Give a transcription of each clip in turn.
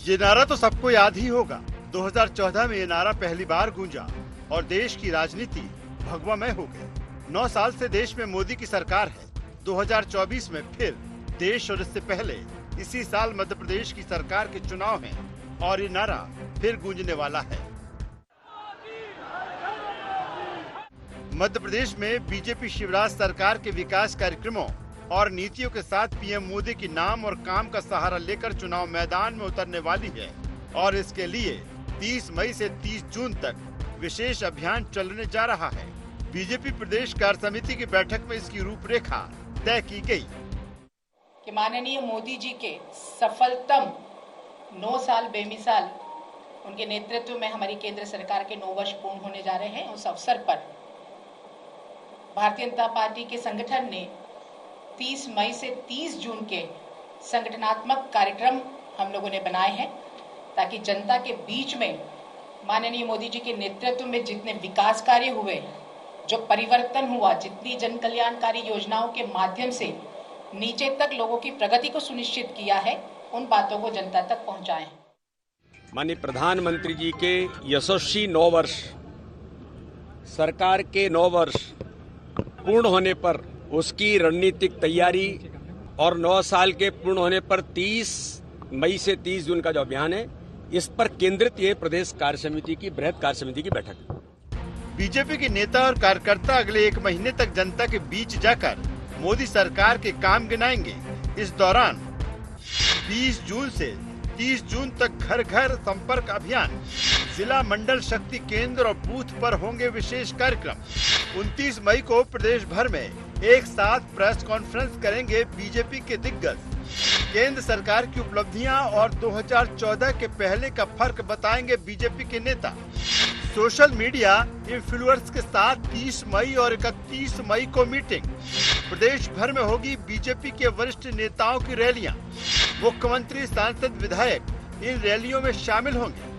ये नारा तो सबको याद ही होगा। 2014 में ये नारा पहली बार गूंजा और देश की राजनीति भगवामय हो गई। 9 साल से देश में मोदी की सरकार है। 2024 में फिर देश और इससे पहले इसी साल मध्य प्रदेश की सरकार के चुनाव हैं और ये नारा फिर गूंजने वाला है। मध्य प्रदेश में बीजेपी शिवराज सरकार के विकास कार्यक्रमों और नीतियों के साथ पीएम मोदी की नाम और काम का सहारा लेकर चुनाव मैदान में उतरने वाली है और इसके लिए 30 मई से 30 जून तक विशेष अभियान चलने जा रहा है। बीजेपी प्रदेश कार्य समिति की बैठक में इसकी रूपरेखा तय की गई कि माननीय मोदी जी के सफलतम 9 साल बेमिसाल उनके नेतृत्व में हमारी केंद्र सरकार के 9 वर्ष पूर्ण होने जा रहे हैं। उस अवसर पर भारतीय जनता पार्टी के संगठन ने 30 मई से 30 जून के संगठनात्मक कार्यक्रम हम लोगों ने बनाए हैं ताकि जनता के बीच में माननीय मोदी जी के नेतृत्व में जितने विकास कार्य हुए, जो परिवर्तन हुआ, जितनी जन कल्याणकारी योजनाओं के माध्यम से नीचे तक लोगों की प्रगति को सुनिश्चित किया है, उन बातों को जनता तक पहुंचाएं। माननीय प्रधानमंत्री जी के यशस्वी 9 वर्ष, सरकार के 9 वर्ष पूर्ण होने पर उसकी रणनीतिक तैयारी और 9 साल के पूर्ण होने पर 30 मई से 30 जून का जो अभियान है, इस पर केंद्रित ये प्रदेश कार्य समिति की बृहद कार्य समिति की बैठक है। बीजेपी के नेता और कार्यकर्ता अगले 1 महीने तक जनता के बीच जाकर मोदी सरकार के काम गिनाएंगे। इस दौरान 20 जून से 30 जून तक घर घर संपर्क अभियान, जिला मंडल शक्ति केंद्र और बूथ पर होंगे विशेष कार्यक्रम। 29 मई को प्रदेश भर में एक साथ प्रेस कॉन्फ्रेंस करेंगे बीजेपी के दिग्गज। केंद्र सरकार की उपलब्धियां और 2014 के पहले का फर्क बताएंगे बीजेपी के नेता। सोशल मीडिया इन्फ्लुएंसर्स के साथ 30 मई और 31 मई को मीटिंग। प्रदेश भर में होगी बीजेपी के वरिष्ठ नेताओं की रैलियां। मुख्यमंत्री, सांसद, विधायक इन रैलियों में शामिल होंगे।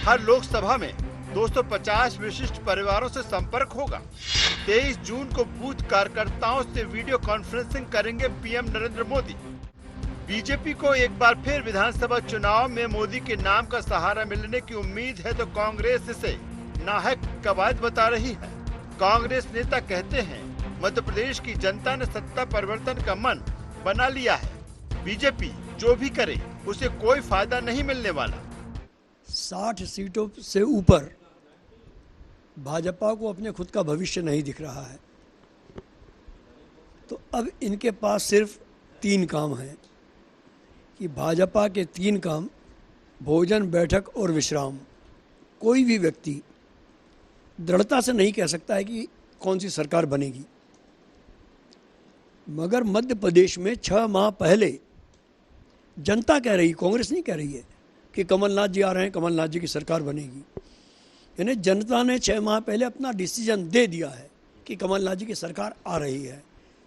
हर लोकसभा में 250 विशिष्ट परिवारों से संपर्क होगा। 23 जून को बूथ कार्यकर्ताओं से वीडियो कॉन्फ्रेंसिंग करेंगे पीएम नरेंद्र मोदी। बीजेपी को एक बार फिर विधानसभा चुनाव में मोदी के नाम का सहारा मिलने की उम्मीद है तो कांग्रेस इसे नाहक कवायद बता रही है। कांग्रेस नेता कहते हैं मध्य प्रदेश की जनता ने सत्ता परिवर्तन का मन बना लिया है। बीजेपी जो भी करे उसे कोई फायदा नहीं मिलने वाला। 60 सीटों से ऊपर भाजपा को अपने खुद का भविष्य नहीं दिख रहा है, तो अब इनके पास सिर्फ 3 काम हैं कि भाजपा के 3 काम: भोजन, बैठक और विश्राम। कोई भी व्यक्ति दृढ़ता से नहीं कह सकता है कि कौन सी सरकार बनेगी, मगर मध्य प्रदेश में 6 माह पहले जनता कह रही, कांग्रेस नहीं कह रही है कि कमलनाथ जी आ रहे हैं, कमलनाथ जी की सरकार बनेगी। यानी जनता ने 6 माह पहले अपना डिसीजन दे दिया है कि कमलनाथ जी की सरकार आ रही है।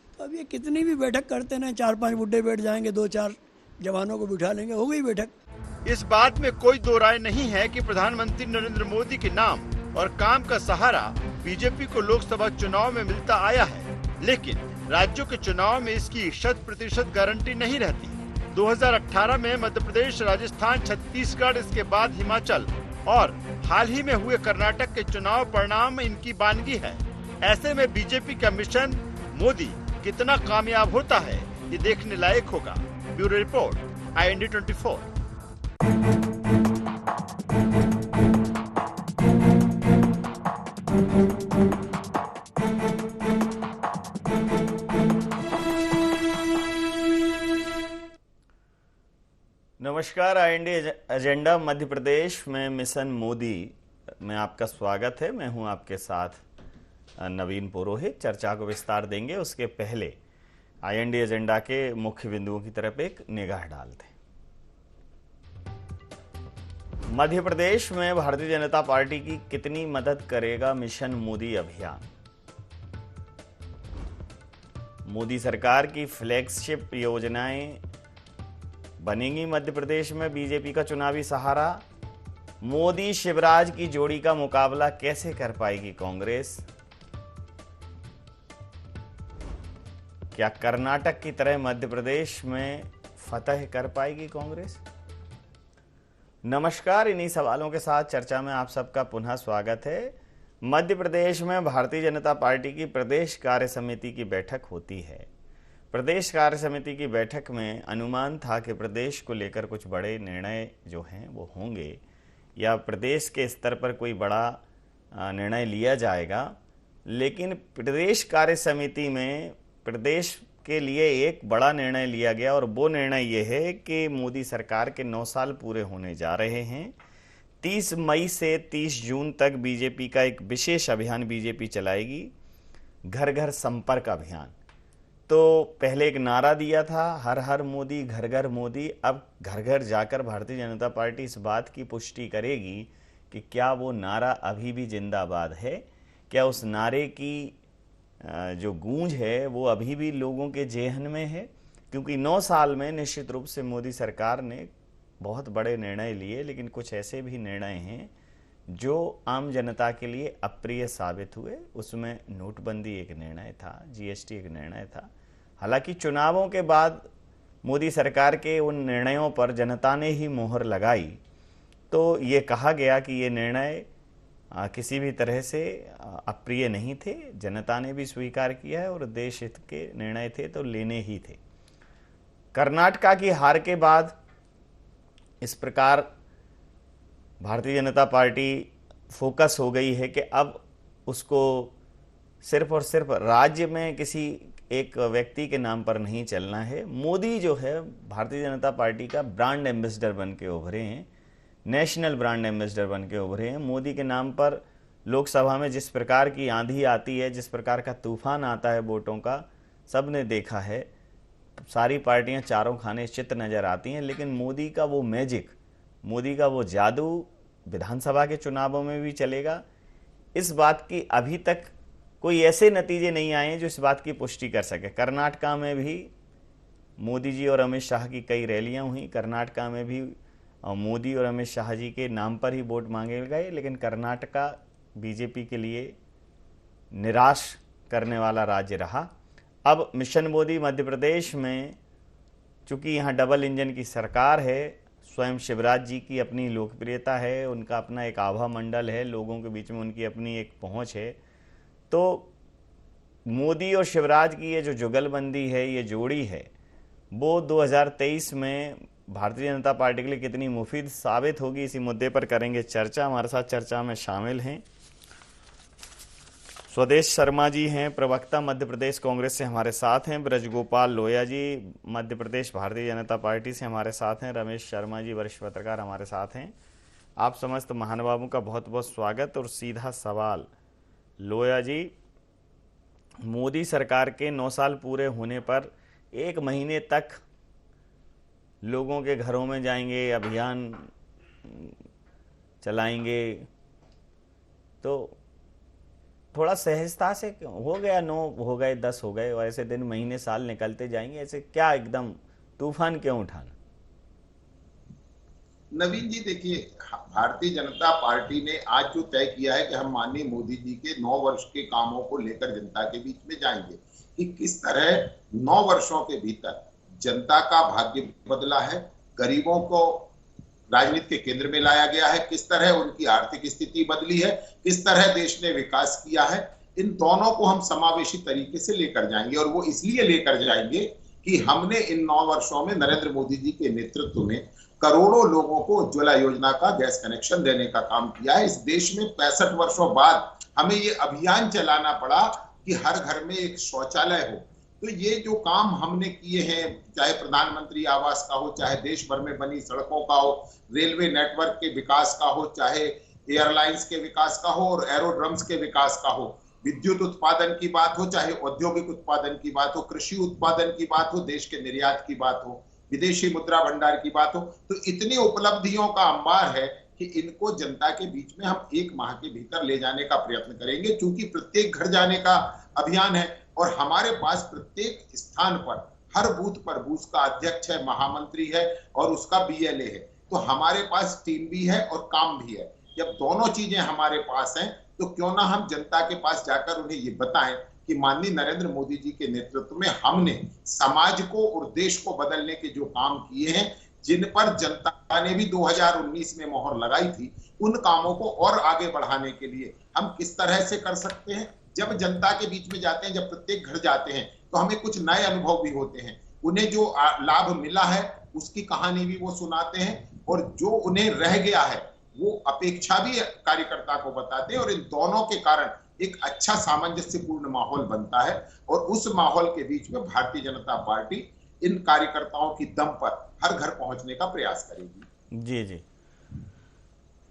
तो अब ये कितनी भी बैठक करते हैं, 4-5 बुड्ढे बैठ जाएंगे, 2-4 जवानों को बिठा लेंगे, हो गई बैठक। इस बात में कोई दो राय नहीं है कि प्रधानमंत्री नरेंद्र मोदी के नाम और काम का सहारा बीजेपी को लोकसभा चुनाव में मिलता आया है, लेकिन राज्यों के चुनाव में इसकी 100% गारंटी नहीं रहती। 2018 में मध्य प्रदेश, राजस्थान, छत्तीसगढ़, इसके बाद हिमाचल और हाल ही में हुए कर्नाटक के चुनाव परिणाम इनकी बानगी है। ऐसे में बीजेपी का मिशन मोदी कितना कामयाब होता है, ये देखने लायक होगा। Bureau report, IND 24। नमस्कार, IND एजेंडा मध्य प्रदेश में मिशन मोदी में आपका स्वागत है। मैं हूं आपके साथ नवीन पुरोहित। चर्चा को विस्तार देंगे, उसके पहले IND एजेंडा के मुख्य बिंदुओं की तरफ एक निगाह डालते हैं। मध्य प्रदेश में भारतीय जनता पार्टी की कितनी मदद करेगा मिशन मोदी अभियान? मोदी सरकार की फ्लैगशिप योजनाएं बनेंगी मध्य प्रदेश में बीजेपी का चुनावी सहारा। मोदी शिवराज की जोड़ी का मुकाबला कैसे कर पाएगी कांग्रेस? क्या कर्नाटक की तरह मध्य प्रदेश में फतह कर पाएगी कांग्रेस? नमस्कार, इन्हीं सवालों के साथ चर्चा में आप सबका पुनः स्वागत है। मध्य प्रदेश में भारतीय जनता पार्टी की प्रदेश कार्य समिति की बैठक होती है। प्रदेश कार्य समिति की बैठक में अनुमान था कि प्रदेश को लेकर कुछ बड़े निर्णय जो हैं वो होंगे या प्रदेश के स्तर पर कोई बड़ा निर्णय लिया जाएगा, लेकिन प्रदेश कार्य समिति में प्रदेश के लिए एक बड़ा निर्णय लिया गया और वो निर्णय ये है कि मोदी सरकार के 9 साल पूरे होने जा रहे हैं। 30 मई से 30 जून तक बीजेपी का एक विशेष अभियान बीजेपी चलाएगी, घर घर संपर्क अभियान। तो पहले एक नारा दिया था हर हर मोदी घर घर मोदी, अब घर घर जाकर भारतीय जनता पार्टी इस बात की पुष्टि करेगी कि क्या वो नारा अभी भी जिंदाबाद है, क्या उस नारे की जो गूंज है वो अभी भी लोगों के जेहन में है। क्योंकि 9 साल में निश्चित रूप से मोदी सरकार ने बहुत बड़े निर्णय लिए, लेकिन कुछ ऐसे भी निर्णय हैं जो आम जनता के लिए अप्रिय साबित हुए। उसमें नोटबंदी एक निर्णय था, जीएसटी एक निर्णय था। हालांकि चुनावों के बाद मोदी सरकार के उन निर्णयों पर जनता ने ही मोहर लगाई, तो ये कहा गया कि ये निर्णय किसी भी तरह से अप्रिय नहीं थे। जनता ने भी स्वीकार किया है और देश हित के निर्णय थे तो लेने ही थे। कर्नाटका की हार के बाद इस प्रकार भारतीय जनता पार्टी फोकस हो गई है कि अब उसको सिर्फ और सिर्फ राज्य में किसी एक व्यक्ति के नाम पर नहीं चलना है। मोदी जो है भारतीय जनता पार्टी का ब्रांड एम्बेसडर बन के उभरे हैं, नेशनल ब्रांड एम्बेसडर बन के उभरे हैं। मोदी के नाम पर लोकसभा में जिस प्रकार की आंधी आती है, जिस प्रकार का तूफान आता है वोटों का, सब ने देखा है। सारी पार्टियां चारों खाने चित नजर आती हैं, लेकिन मोदी का वो मैजिक, मोदी का वो जादू विधानसभा के चुनावों में भी चलेगा। इस बात की अभी तक कोई ऐसे नतीजे नहीं आए जो इस बात की पुष्टि कर सके। कर्नाटका में भी मोदी जी और अमित शाह की कई रैलियां हुई, कर्नाटका में भी मोदी और अमित शाह जी के नाम पर ही वोट मांगे गए, लेकिन कर्नाटका बीजेपी के लिए निराश करने वाला राज्य रहा। अब मिशन मोदी मध्य प्रदेश में, चूंकि यहाँ डबल इंजन की सरकार है, स्वयं शिवराज जी की अपनी लोकप्रियता है, उनका अपना एक आभा मंडल है, लोगों के बीच में उनकी अपनी एक पहुँच है, तो मोदी और शिवराज की ये जो जुगलबंदी है, ये जोड़ी है, वो 2023 में भारतीय जनता पार्टी के लिए कितनी मुफीद साबित होगी, इसी मुद्दे पर करेंगे चर्चा। हमारे साथ चर्चा में शामिल हैं स्वदेश शर्मा जी, हैं प्रवक्ता मध्य प्रदेश कांग्रेस से हमारे साथ हैं। ब्रजगोपाल लोया जी मध्य प्रदेश भारतीय जनता पार्टी से हमारे साथ हैं। रमेश शर्मा जी वरिष्ठ पत्रकार हमारे साथ हैं। आप समस्त महानुभावों का बहुत बहुत स्वागत। और सीधा सवाल, लोया जी, मोदी सरकार के 9 साल पूरे होने पर 1 महीने तक लोगों के घरों में जाएंगे, अभियान चलाएंगे, तो थोड़ा सहजता से हो गया, 9 हो गए, 10 हो गए, और ऐसे दिन महीने साल निकलते जाएंगे, ऐसे क्या एकदम तूफान क्यों उठाना? नवीन जी, देखिए, भारतीय जनता पार्टी ने आज जो तय किया है कि हम माननीय मोदी जी के 9 वर्ष के कामों को लेकर जनता के बीच में जाएंगे, कि किस तरह 9 वर्षों के भीतर जनता का भाग्य बदला है, गरीबों को राजनीति के केंद्र में लाया गया है, किस तरह उनकी आर्थिक स्थिति बदली है, किस तरह देश ने विकास किया है। इन दोनों को हम समावेशी तरीके से लेकर जाएंगे, और वो इसलिए लेकर जाएंगे कि हमने इन 9 वर्षों में नरेंद्र मोदी जी के नेतृत्व में करोड़ों लोगों को उज्ज्वला योजना का गैस कनेक्शन देने का काम किया है। इस देश में 65 वर्षों बाद हमें ये अभियान चलाना पड़ा कि हर घर में एक शौचालय हो। तो ये जो काम हमने किए हैं, चाहे प्रधानमंत्री आवास का हो, चाहे देश भर में बनी सड़कों का हो, रेलवे नेटवर्क के विकास का हो, चाहे एयरलाइंस के विकास का हो और एरोड्रम्स के विकास का हो, विद्युत उत्पादन की बात हो, चाहे औद्योगिक उत्पादन की बात हो, कृषि उत्पादन की बात हो, देश के निर्यात की बात हो, विदेशी मुद्रा भंडार की बात हो, तो इतनी उपलब्धियों का अंबार है कि इनको जनता के बीच में हम 1 माह के भीतर ले जाने का प्रयत्न करेंगे। क्योंकि प्रत्येक घर जाने का अभियान है और हमारे पास प्रत्येक स्थान पर, हर बूथ पर बूथ का अध्यक्ष है, महामंत्री है और उसका बीएलए है। तो हमारे पास टीम भी है और काम भी है। जब दोनों चीजें हमारे पास हैं तो क्यों ना हम जनता के पास जाकर उन्हें ये बताएं कि माननीय नरेंद्र मोदी जी के नेतृत्व में हमने समाज को और देश को बदलने के जो काम किए हैं, जिन पर जनता ने भी 2019 में मोहर लगाई थी, उन कामों को और आगे बढ़ाने के लिए हम किस तरह से कर सकते हैं। जब जनता के बीच में जाते हैं, जब प्रत्येक घर जाते हैं, तो हमें कुछ नए अनुभव भी होते हैं। उन्हें जो लाभ मिला है उसकी कहानी भी वो सुनाते हैं, और जो उन्हें रह गया है वो अपेक्षा भी कार्यकर्ता को बताते हैं, और इन दोनों के कारण एक अच्छा सामंजस्यपूर्ण माहौल बनता है। और उस माहौल के बीच में भारतीय जनता पार्टी इन कार्यकर्ताओं की दम पर हर घर पहुंचने का प्रयास करेगी। जी जी,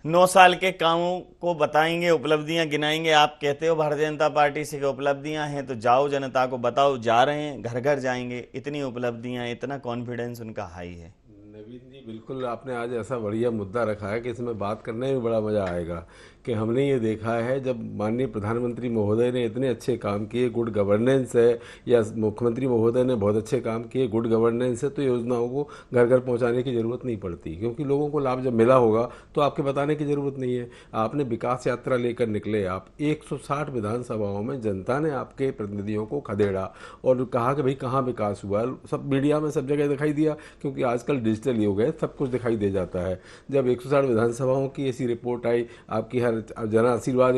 9 साल के कामों को बताएंगे, उपलब्धियां गिनाएंगे। आप कहते हो भारतीय जनता पार्टी से कि उपलब्धियां हैं तो जाओ जनता को बताओ, जा रहे हैं, घर घर जाएंगे, इतनी उपलब्धियां, इतना कॉन्फिडेंस उनका हाई है। नवीन जी, बिल्कुल आपने आज ऐसा बढ़िया मुद्दा रखा है कि इसमें बात करने में बड़ा मज़ा आएगा कि हमने ये देखा है जब माननीय प्रधानमंत्री महोदय ने इतने अच्छे काम किए, गुड गवर्नेंस है, या मुख्यमंत्री महोदय ने बहुत अच्छे काम किए, गुड गवर्नेंस है, तो योजनाओं को घर घर पहुंचाने की ज़रूरत नहीं पड़ती, क्योंकि लोगों को लाभ जब मिला होगा तो आपके बताने की ज़रूरत नहीं है। आपने विकास यात्रा लेकर निकले, आप 160 विधानसभाओं में जनता ने आपके प्रतिनिधियों को खदेड़ा और कहा कि भाई कहाँ विकास हुआ। सब मीडिया में सब जगह दिखाई दिया, क्योंकि आजकल डिजिटल युग है, सब कुछ दिखाई दे जाता है। जब 160 विधानसभाओं की ऐसी रिपोर्ट आई, आपकी हर जन आशीर्वाद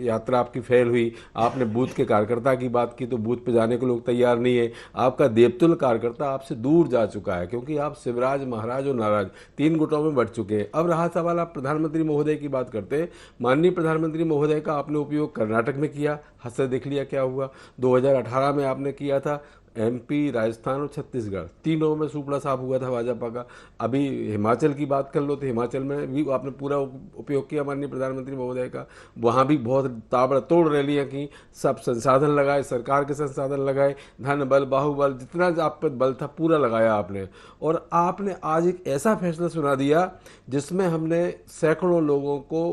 यात्रा आपकी फेल हुई, आपने बूथ के कार्यकर्ता की बात की तो बूथ पे जाने को लोग तैयार नहीं है, आपका देवतुल्य कार्यकर्ता आपसे दूर जा चुका है, क्योंकि आप शिवराज, महाराज और नाराज 3 गुटों में बढ़ चुके हैं। अब रहा सवाल, आप प्रधानमंत्री महोदय की बात करते हैं। माननीय प्रधानमंत्री महोदय का आपने उपयोग कर्नाटक में किया, हंस देख लिया क्या हुआ। 2018 में आपने किया था MP, राजस्थान और छत्तीसगढ़, तीनों में सुपड़ा साफ हुआ था भाजपा का। अभी हिमाचल की बात कर लो तो हिमाचल में भी आपने पूरा उपयोग किया माननीय प्रधानमंत्री महोदय का, वहाँ भी बहुत ताबड़तोड़ रैलियाँ की, सब संसाधन लगाए, सरकार के संसाधन लगाए, धन बल बाहुबल जितना आप पर बल था पूरा लगाया आपने। और आपने आज एक ऐसा फैसला सुना दिया जिसमें हमने सैकड़ों लोगों को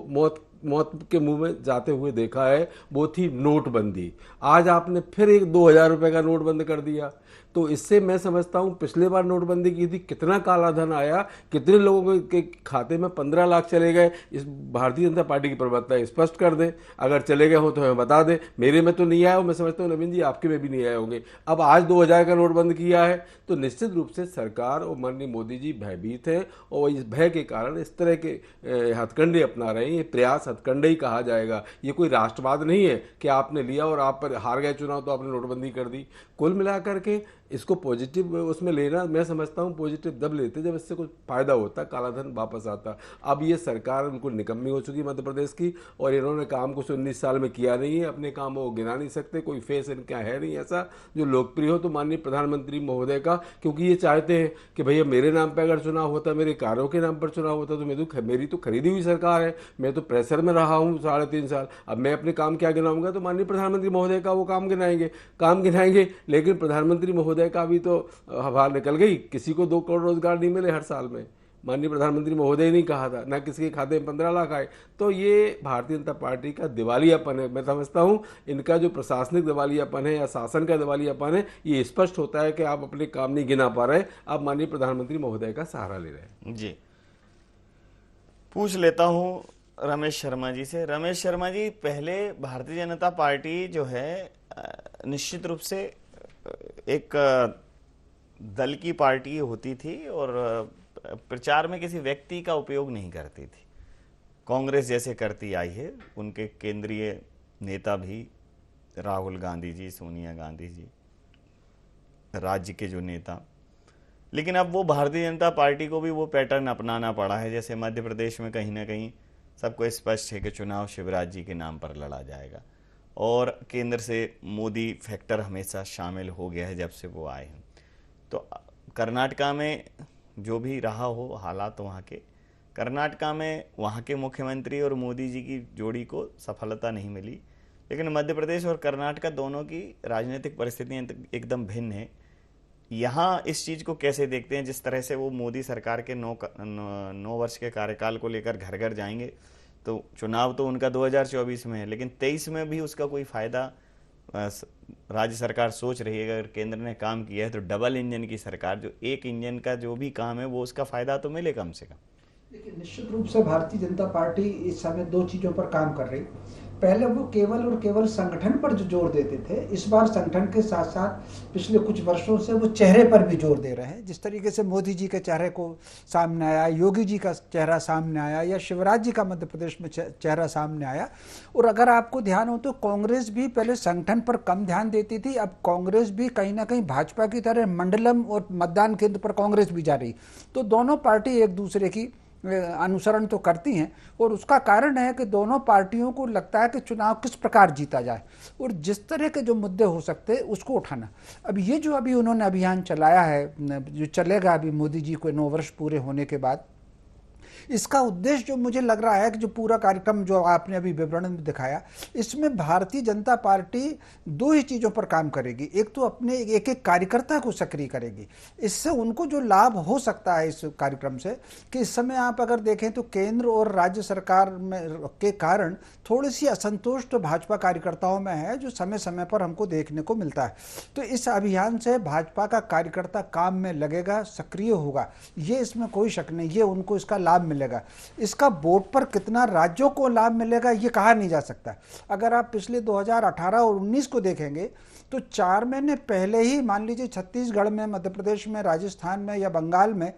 मौत के मुंह में जाते हुए देखा है, वो थी नोटबंदी। आज आपने फिर एक 2000 रुपये का नोट बंद कर दिया। तो इससे मैं समझता हूँ पिछले बार नोटबंदी की थी, कितना काला धन आया, कितने लोगों के खाते में 15 लाख चले गए। इस भारतीय जनता पार्टी की प्रवक्ता स्पष्ट कर दे, अगर चले गए हो तो हमें बता दे। मेरे में तो नहीं आया हो, मैं समझता हूँ नवीन जी आपके में भी नहीं आए होंगे। अब आज 2000 का नोट बंद किया है तो निश्चित रूप से सरकार और माननीय मोदी जी भयभीत हैं, और इस भय के कारण इस तरह के हथकंडे अपना रहे हैं। ये प्रयास हथकंडे ही कहा जाएगा, ये कोई राष्ट्रवाद नहीं है कि आपने लिया और आप पर हार गए चुनाव तो आपने नोटबंदी कर दी। कुल मिलाकर के इसको पॉजिटिव उसमें लेना, मैं समझता हूँ पॉजिटिव तब लेते जब इससे कुछ फायदा होता, काला धन वापस आता। अब ये सरकार बिल्कुल निकम्मी हो चुकी मध्य प्रदेश की, और इन्होंने काम कुछ 19 साल में किया नहीं है, अपने कामों को गिना नहीं सकते, कोई फेस इनका है नहीं ऐसा जो लोकप्रिय हो। तो माननीय प्रधानमंत्री महोदय का, क्योंकि ये चाहते हैं कि भैया मेरे नाम पर अगर चुनाव होता, मेरे कार्यों के नाम पर चुनाव होता तो मेरी तो खरीदी हुई सरकार है, मैं तो प्रेशर में रहा हूँ 3.5 साल, अब मैं अपने काम क्या गिनाऊंगा। तो माननीय प्रधानमंत्री महोदय का वो काम गिनाएंगे, लेकिन प्रधानमंत्री महोदय का भी तो हवा निकल गई। किसी को 2 करोड़ रोजगार नहीं मिले हर साल में, माननीय प्रधानमंत्री महोदय ने कहा था, ना किसी के खाते में 15 लाख आए। तो ये भारतीय जनता पार्टी का दिवालियापन है। मैं समझता हूँ इनका जो प्रशासनिक दिवालियापन है या शासन का दिवालियापन है, ये स्पष्ट होता है कि आप अपने काम नहीं गिना पा रहे, आप माननीय प्रधानमंत्री महोदय का सहारा ले रहे हैं। जी, पूछ लेता हूँ रमेश शर्मा जी से। रमेश शर्मा जी, पहले भारतीय जनता पार्टी जो है निश्चित रूप से एक दल की पार्टी होती थी और प्रचार में किसी व्यक्ति का उपयोग नहीं करती थी, कांग्रेस जैसे करती आई है। उनके केंद्रीय नेता भी राहुल गांधी जी, सोनिया गांधी जी, राज्य के जो नेता, लेकिन अब वो भारतीय जनता पार्टी को भी वो पैटर्न अपनाना पड़ा है। जैसे मध्य प्रदेश में कहीं ना कहीं सबको स्पष्ट है कि चुनाव शिवराज जी के नाम पर लड़ा जाएगा, और केंद्र से मोदी फैक्टर हमेशा शामिल हो गया है जब से वो आए हैं। तो कर्नाटका में जो भी रहा हो हालात वहाँ के, कर्नाटका में वहाँ के मुख्यमंत्री और मोदी जी की जोड़ी को सफलता नहीं मिली, लेकिन मध्य प्रदेश और कर्नाटका दोनों की राजनीतिक परिस्थितियाँ एकदम भिन्न है। यहाँ इस चीज़ को कैसे देखते हैं, जिस तरह से वो मोदी सरकार के 9 वर्ष के कार्यकाल को लेकर घर घर जाएंगे, तो चुनाव तो उनका 2024 में है, लेकिन 23 में भी उसका कोई फ़ायदा राज्य सरकार सोच रही है। अगर केंद्र ने काम किया है तो डबल इंजन की सरकार, जो एक इंजन का जो भी काम है वो उसका फ़ायदा तो मिले कम से कम। देखिए, निश्चित रूप से भारतीय जनता पार्टी इस समय दो चीज़ों पर काम कर रही। पहले वो केवल और केवल संगठन पर जो जोर देते थे, इस बार संगठन के साथ साथ पिछले कुछ वर्षों से वो चेहरे पर भी जोर दे रहे हैं। जिस तरीके से मोदी जी के चेहरे को सामने आया, योगी जी का चेहरा सामने आया, या शिवराज जी का मध्य प्रदेश में चेहरा सामने आया। और अगर आपको ध्यान हो तो कांग्रेस भी पहले संगठन पर कम ध्यान देती थी, अब कांग्रेस भी कहीं ना कहीं भाजपा की तरह मंडलम और मतदान केंद्र पर कांग्रेस भी जा रही। तो दोनों पार्टी एक दूसरे की अनुसरण तो करती हैं, और उसका कारण है कि दोनों पार्टियों को लगता है कि चुनाव किस प्रकार जीता जाए और जिस तरह के जो मुद्दे हो सकते हैं उसको उठाना। अब ये जो अभी उन्होंने अभियान चलाया है, जो चलेगा अभी मोदी जी को 9 वर्ष पूरे होने के बाद, इसका उद्देश्य जो मुझे लग रहा है कि जो पूरा कार्यक्रम जो आपने अभी विवरण में दिखाया, इसमें भारतीय जनता पार्टी दो ही चीज़ों पर काम करेगी। एक तो अपने एक एक कार्यकर्ता को सक्रिय करेगी। इससे उनको जो लाभ हो सकता है इस कार्यक्रम से, कि इस समय आप अगर देखें तो केंद्र और राज्य सरकार में के कारण थोड़ी सी असंतोष तो भाजपा कार्यकर्ताओं में है, जो समय समय पर हमको देखने को मिलता है। तो इस अभियान से भाजपा का कार्यकर्ता काम में लगेगा, सक्रिय होगा, ये इसमें कोई शक नहीं। ये उनको इसका लाभ मिलेगा। इसका वोट पर कितना राज्यों को लाभ मिलेगा ये कहा नहीं जा सकता। अगर आप पिछले 2018 और 19 को देखेंगे तो 4 महीने पहले ही मान लीजिए छत्तीसगढ़ में, मध्य प्रदेश में, राजस्थान में या बंगाल में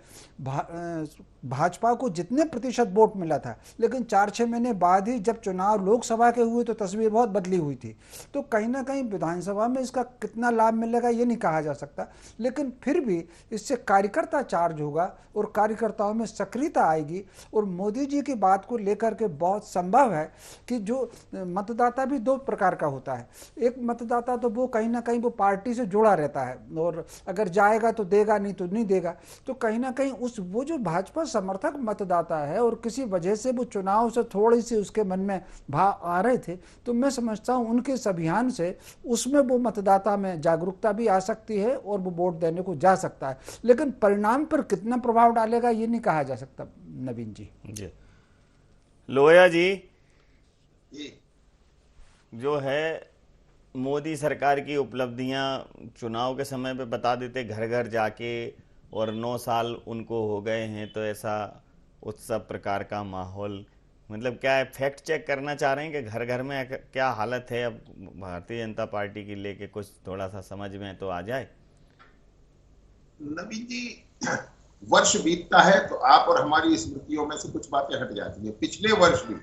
भाजपा को जितने प्रतिशत वोट मिला था, लेकिन 4-6 महीने बाद ही जब चुनाव लोकसभा के हुए तो तस्वीर बहुत बदली हुई थी। तो कहीं ना कहीं विधानसभा में इसका कितना लाभ मिलेगा ये नहीं कहा जा सकता, लेकिन फिर भी इससे कार्यकर्ता चार्ज होगा और कार्यकर्ताओं में सक्रियता आएगी। और मोदी जी की बात को लेकर के बहुत संभव है कि जो मतदाता भी 2 प्रकार का होता है। एक मतदाता तो वो कहीं ना कहीं वो पार्टी से जुड़ा रहता है, और अगर जाएगा तो देगा, नहीं तो नहीं देगा। तो कहीं ना कहीं वो जो भाजपा समर्थक मतदाता है और किसी वजह से वो चुनाव से थोड़ी सी उसके मन में भाव आ रहे थे, तो मैं समझता हूं उनके इस अभियान से उसमें वो मतदाता में जागरूकता भी आ सकती है और वो वोट देने को जा सकता है। लेकिन परिणाम पर कितना प्रभाव डालेगा ये नहीं कहा जा सकता। नवीन जी। लोया जी, जो है मोदी सरकार की उपलब्धियां चुनाव के समय पे बता देते घर घर जाके, और 9 साल उनको हो गए हैं, तो ऐसा उत्सव प्रकार का माहौल, मतलब क्या फैक्ट चेक करना चाह रहे हैं कि घर घर में क्या हालत है अब भारतीय जनता पार्टी की लेके, कुछ थोड़ा सा समझ में तो आ जाए। नवीन जी, वर्ष बीतता है तो आप और हमारी स्मृतियों में से कुछ बातें हट जाती है। पिछले वर्ष भी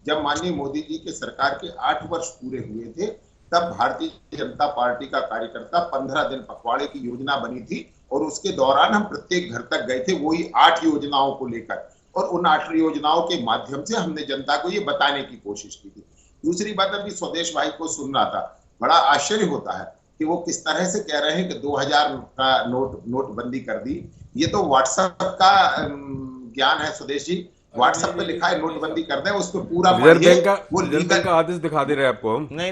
जब माननीय मोदी जी के सरकार के 8 वर्ष पूरे हुए थे, तब भारतीय जनता पार्टी का कार्यकर्ता 15 दिन पखवाड़े की योजना बनी थी, और उसके दौरान हम प्रत्येक घर तक गए थे वही 8 योजनाओं को लेकर, और उन 8 योजनाओं के माध्यम से हमने जनता को ये बताने की कोशिश की थी। दूसरी बात, अभी स्वदेश भाई को सुन रहा था, बड़ा आश्चर्य होता है कि वो किस तरह से कह रहे हैं कि 2000 का नोटबंदी कर दी। ये तो व्हाट्सएप का ज्ञान है स्वदेश जी। व्हाट्सएप पे लिखा है नोटबंदी कर दें, उस पर पूरा वो लीगल का आदेश दिखा दे रहे हैं आपको हम। नहीं,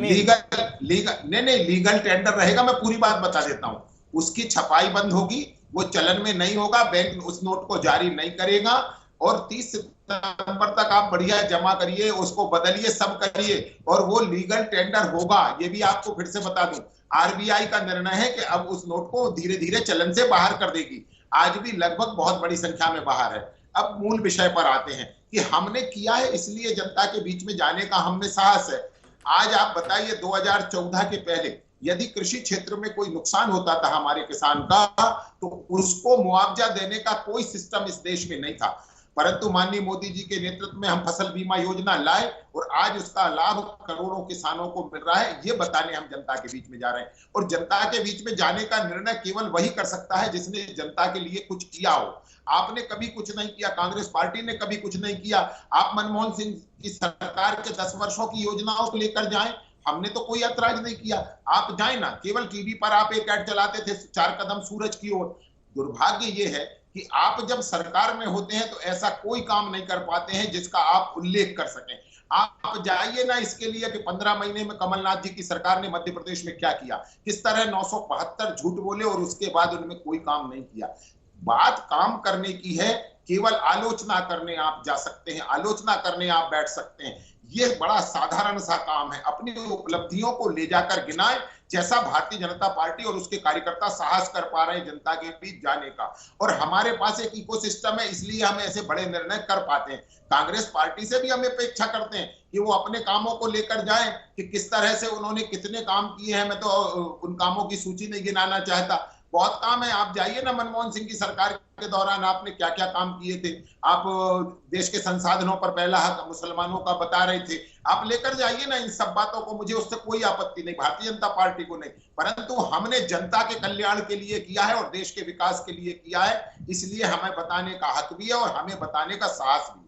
लीगल टेंडर रहेगा। मैं पूरी बात बता देता हूँ। उसकी छपाई बंद होगी, वो चलन में नहीं होगा, बैंक उस नोट को जारी नहीं करेगा, और 30 सितंबर तक आप बढ़िया जमा करिए, उसको बदलिए, सब करिए, और वो लीगल टेंडर होगा। ये भी आपको फिर से बता दूं, आरबीआई का निर्णय है कि अब उस नोट को धीरे धीरे चलन से बाहर कर देगी। आज भी लगभग बहुत बड़ी संख्या में बाहर है। अब मूल विषय पर आते हैं कि हमने किया है, इसलिए जनता के बीच में जाने का हमने साहस है। आज आप बताइए, 2014 के पहले यदि कृषि क्षेत्र में कोई नुकसान होता था हमारे किसान का, तो उसको मुआवजा देने का कोई सिस्टम इस देश में नहीं था। परंतु माननीय मोदी जी के नेतृत्व में हम फसल बीमा योजना लाए, और आज उसका लाभ करोड़ों किसानों को मिल रहा है। ये बताने हम जनता के बीच में जा रहे हैं, और जनता के बीच में जाने का निर्णय केवल वही कर सकता है जिसने जनता के लिए कुछ किया हो। आपने कभी कुछ नहीं किया, कांग्रेस पार्टी ने कभी कुछ नहीं किया। आप मनमोहन सिंह की सरकार के 10 वर्षों की योजनाओं को लेकर जाएं, हमने तो कोई ऐतराज नहीं किया। आप जाए ना, केवल टीवी पर आप एक ऐड चलाते थे, 4 कदम सूरज की ओर। दुर्भाग्य ये है कि आप जब सरकार में होते हैं तो ऐसा कोई काम नहीं कर पाते हैं जिसका आप उल्लेख कर सकें। आप जाइए ना इसके लिए कि 15 महीने में कमलनाथ जी की सरकार ने मध्य प्रदेश में क्या किया, किस तरह 972 झूठ बोले और उसके बाद उनमें कोई काम नहीं किया। बात काम करने की है, केवल आलोचना करने आप जा सकते हैं, आलोचना करने आप बैठ सकते हैं। ये बड़ा साधारण सा काम है। अपनी उपलब्धियों को ले जाकर गिनाएं, जैसा भारतीय जनता पार्टी और उसके कार्यकर्ता साहस कर पा रहे हैं जनता के बीच जाने का। और हमारे पास एक इकोसिस्टम है, इसलिए हम ऐसे बड़े निर्णय कर पाते हैं। कांग्रेस पार्टी से भी हम अपेक्षा करते हैं कि वो अपने कामों को लेकर जाएं कि किस तरह से उन्होंने कितने काम किए हैं। मैं तो उन कामों की सूची नहीं गिनाना चाहता, बहुत काम है। आप जाइए ना, मनमोहन सिंह की सरकार के दौरान आपने क्या क्या काम किए थे। आप देश के संसाधनों पर पहला हक मुसलमानों का बता रहे थे, आप लेकर जाइए ना इन सब बातों को। मुझे उससे कोई आपत्ति नहीं, भारतीय जनता पार्टी को नहीं, परंतु हमने जनता के कल्याण के लिए किया है और देश के विकास के लिए किया है, इसलिए हमें बताने का हक भी है और हमें बताने का साहस भी है।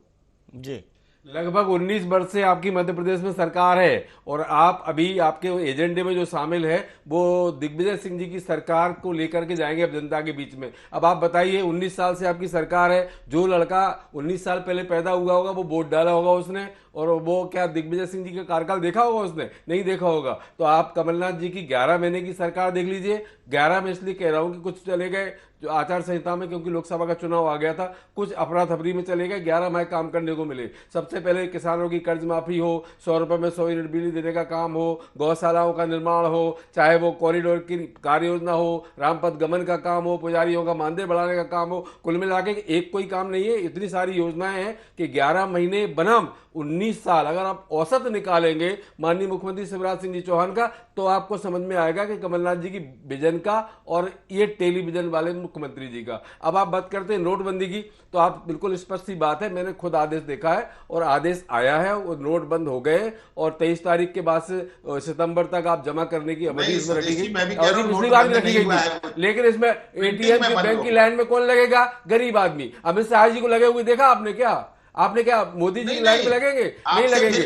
जी, लगभग 19 वर्ष से आपकी मध्य प्रदेश में सरकार है और आप अभी आपके एजेंडे में जो शामिल है वो दिग्विजय सिंह जी की सरकार को लेकर के जाएंगे अब जनता के बीच में। अब आप बताइए, 19 साल से आपकी सरकार है, जो लड़का 19 साल पहले पैदा हुआ होगा वो वोट डाला होगा उसने, और वो क्या दिग्विजय सिंह जी का कार्यकाल देखा होगा उसने? नहीं देखा होगा। तो आप कमलनाथ जी की 11 महीने की सरकार देख लीजिए। 11 में इसलिए कह रहा हूं कि कुछ चले गए जो आचार संहिता में, क्योंकि लोकसभा का चुनाव आ गया था, कुछ अफरा तफरी में चले गए। 11 माह काम करने को मिले। सबसे पहले किसानों की कर्ज माफी हो, 100 रुपए में 100 यूनिट बिजली देने का काम हो, गौशालाओं का निर्माण हो, चाहे वो कॉरिडोर की कार्य योजना हो, रामपथ गमन का काम हो, पुजारियों का मानदेय बढ़ाने का काम हो, कुल मिला के एक कोई काम नहीं है। इतनी सारी योजनाएं हैं कि 11 महीने बनाम 19 साल अगर आप औसत निकालेंगे माननीय मुख्यमंत्री शिवराज सिंह जी चौहान का, तो आपको समझ में आएगा कि कमलनाथ जी की विजन का और ये टेलीविजन वाले मुख्यमंत्री जी का। अब आप बात करते हैं नोटबंदी की, तो आप बिल्कुल स्पष्ट सी बात है, मैंने खुद आदेश देखा है और आदेश आया है, वो नोट बंद हो गए और 23 तारीख के बाद से सितंबर तक आप जमा करने की अवधि इसमें रखी गई, अवधि पिछली बार भी रखी गई थी। लेकिन इसमें एटीएम की बैंक की लाइन में कौन लगेगा? गरीब आदमी। अमित शाह जी को लगे हुए देखा आपने क्या? आपने क्या मोदी जी की लाइन में लगेंगे? नहीं लगेंगे।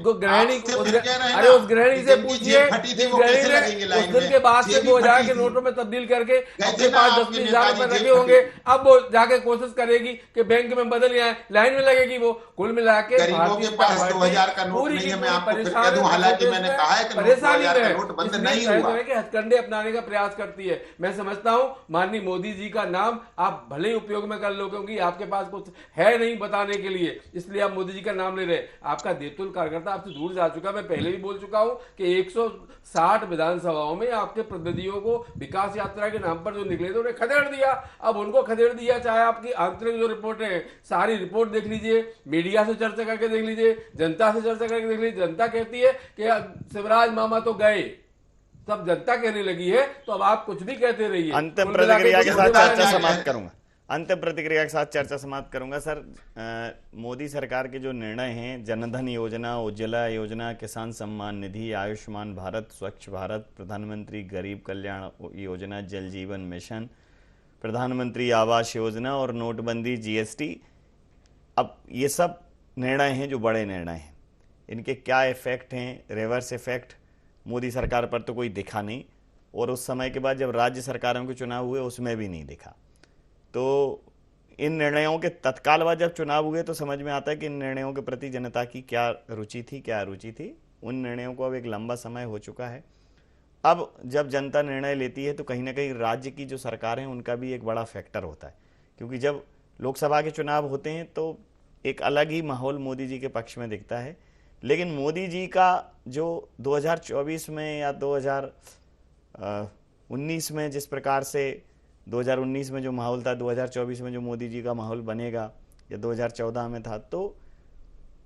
उस गृहिणी, अरे उस गृहिणी से पूछिए, उस दिन के बाद से 2000 के नोटों में तब्दील करके अपने पास 10-20 हजार रुपए रखे होंगे, अब वो जाके कोशिश करेगी कि बैंक में बदल जाए, लाइन में लगेगी वो। कुल मिला के भारतीय पास 2000 का नोट नहीं है, मैं आपको फिर कह दूं, हालांकि मैंने कहा है कि 2000 का नोट बंद नहीं हुआ, के हथकंडे अपनाने का प्रयास करती है। मैं समझता हूं माननीय मोदी जी का नाम आप भले ही उपयोग में कर लो, क्योंकि आपके पास कुछ है नहीं बताने के लिए, इसलिए आप मोदी जी का नाम ले रहे। आपका देवतुल कार्यकर्ता आपसे दूर जा चुका। मैं पहले भी बोल चुका हूं कि 160 विधानसभाओं में आपके प्रतिनिधियों को विकास यात्रा के नाम पर जो निकले थे उन्हें खदेड़ दिया। अब उनको खदेड़ दिया, चाहे आपकी आंतरिक जो रिपोर्टें हैं सारी रिपोर्ट देख लीजिए, मीडिया से चर्चा करके देख लीजिए, जनता से चर्चा करके देख लीजिए। जनता कहती है कि शिवराज मामा तो गए, तब जनता कहने लगी है, तो अब आप कुछ भी कहते रहिए। अंतिम प्रतिक्रिया के साथ चर्चा समाप्त करूंगा। अंतिम प्रतिक्रिया के साथ चर्चा समाप्त करूंगा। सर, मोदी सरकार के जो निर्णय हैं, जनधन योजना, उज्ज्वला योजना, किसान सम्मान निधि, आयुष्मान भारत, स्वच्छ भारत, प्रधानमंत्री गरीब कल्याण योजना, जल जीवन मिशन, प्रधानमंत्री आवास योजना और नोटबंदी, जीएसटी, अब ये सब निर्णय हैं जो बड़े निर्णय हैं। इनके क्या इफेक्ट हैं, रिवर्स इफेक्ट मोदी सरकार पर तो कोई दिखा नहीं, और उस समय के बाद जब राज्य सरकारों के चुनाव हुए उसमें भी नहीं दिखा। तो इन निर्णयों के तत्काल बाद जब चुनाव हुए तो समझ में आता है कि इन निर्णयों के प्रति जनता की क्या रुचि थी, क्या अरुचि थी। उन निर्णयों को अब एक लंबा समय हो चुका है। अब जब जनता निर्णय लेती है तो कहीं ना कहीं राज्य की जो सरकार है उनका भी एक बड़ा फैक्टर होता है, क्योंकि जब लोकसभा के चुनाव होते हैं तो एक अलग ही माहौल मोदी जी के पक्ष में दिखता है। लेकिन मोदी जी का जो 2024 में या 2019 में जिस प्रकार से 2019 में जो माहौल था, 2024 में जो मोदी जी का माहौल बनेगा या 2014 में था, तो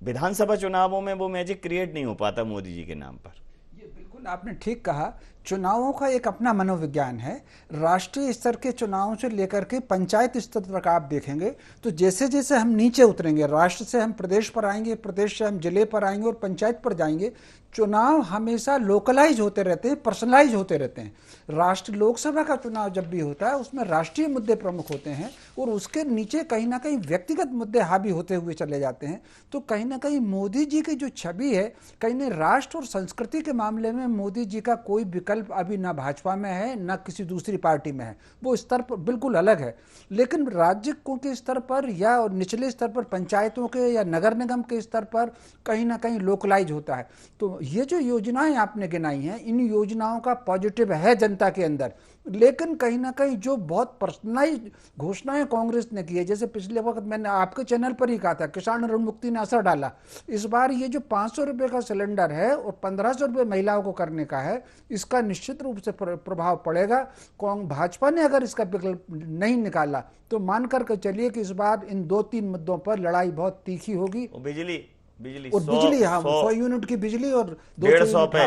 विधानसभा चुनावों में वो मैजिक क्रिएट नहीं हो पाता मोदी जी के नाम पर। ये बिल्कुल आपने ठीक कहा। चुनावों का एक अपना मनोविज्ञान है। राष्ट्रीय स्तर के चुनावों से लेकर के पंचायत स्तर तक आप देखेंगे तो जैसे जैसे हम नीचे उतरेंगे, राष्ट्र से हम प्रदेश पर आएंगे, प्रदेश से हम जिले पर आएंगे और पंचायत पर जाएंगे, चुनाव हमेशा लोकलाइज होते रहते हैं, पर्सनलाइज होते रहते हैं। राष्ट्र लोकसभा का चुनाव जब भी होता है उसमें राष्ट्रीय मुद्दे प्रमुख होते हैं और उसके नीचे कहीं ना कहीं व्यक्तिगत मुद्दे हावी होते हुए चले जाते हैं। तो कहीं ना कहीं मोदी जी की जो छवि है, कहीं ना राष्ट्र और संस्कृति के मामले में मोदी जी का कोई विकल्प अभी ना भाजपा में है ना किसी दूसरी पार्टी में है, वो स्तर पर बिल्कुल अलग है। लेकिन राज्य के स्तर पर या निचले स्तर पर पंचायतों के या नगर निगम के स्तर पर कहीं ना कहीं लोकलाइज होता है। तो ये जो योजनाएं आपने गिनाई हैं, इन योजनाओं का पॉजिटिव है जनता के अंदर, लेकिन कहीं ना कहीं जो बहुत पर्सनलाइज घोषणाएं कांग्रेस ने की है, जैसे पिछले वक्त मैंने आपके चैनल पर ही कहा था, किसान ऋण मुक्ति ने असर डाला। इस बार ये जो 500 रुपये का सिलेंडर है और 1500 रुपये महिलाओं को करने का है, इसका निश्चित रूप से प्रभाव पड़ेगा। भाजपा ने अगर इसका विकल्प नहीं निकाला तो मान करके चलिए कि इस बार इन 2-3 मुद्दों पर लड़ाई बहुत तीखी होगी। बिजली और बिजली, हाँ, 100 यूनिट की बिजली और 200 पे,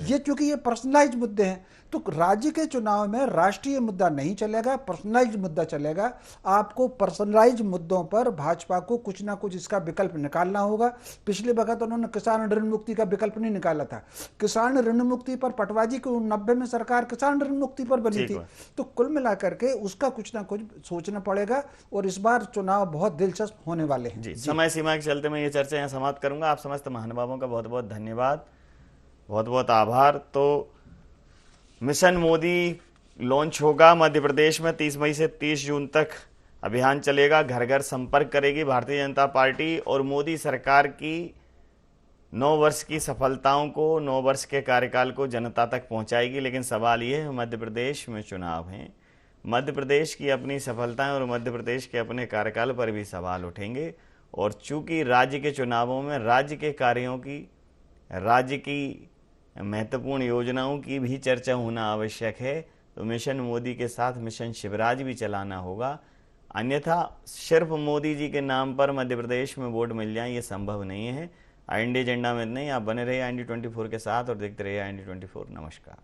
ये चूंकि ये पर्सनलाइज मुद्दे हैं, तो राज्य के चुनाव में राष्ट्रीय मुद्दा नहीं चलेगा, पर्सनलाइज मुद्दा चलेगा। आपको पर्सनलाइज मुद्दों पर भाजपा को कुछ ना कुछ इसका विकल्प निकालना होगा। पिछले वक्त उन्होंने किसान ऋण मुक्ति का विकल्प नहीं निकाला था। किसान ऋण मुक्ति पर पटवाजी को 90 में सरकार किसान ऋण मुक्ति पर बनी थी। तो कुल मिलाकर के उसका कुछ ना कुछ सोचना पड़ेगा और इस बार चुनाव बहुत दिलचस्प होने वाले हैं। जी, समय सीमा के चलते मैं ये चर्चा यहाँ समाप्त करूंगा। आप समस्त महानुभावों का बहुत बहुत धन्यवाद, बहुत बहुत आभार। तो मिशन मोदी लॉन्च होगा मध्य प्रदेश में 30 मई से 30 जून तक अभियान चलेगा। घर घर संपर्क करेगी भारतीय जनता पार्टी और मोदी सरकार की 9 वर्ष की सफलताओं को, 9 वर्ष के कार्यकाल को जनता तक पहुंचाएगी। लेकिन सवाल ये है, मध्य प्रदेश में चुनाव हैं, मध्य प्रदेश की अपनी सफलताएं और मध्य प्रदेश के अपने कार्यकाल पर भी सवाल उठेंगे। और चूंकि राज्य के चुनावों में राज्य के कार्यों की, राज्य की महत्वपूर्ण योजनाओं की भी चर्चा होना आवश्यक है, तो मिशन मोदी के साथ मिशन शिवराज भी चलाना होगा। अन्यथा सिर्फ मोदी जी के नाम पर मध्य प्रदेश में वोट मिल जाए, ये संभव नहीं है। IND एजेंडा में नहीं, आप बने रहिए IND 24 के साथ और देखते रहिए IND 24। नमस्कार।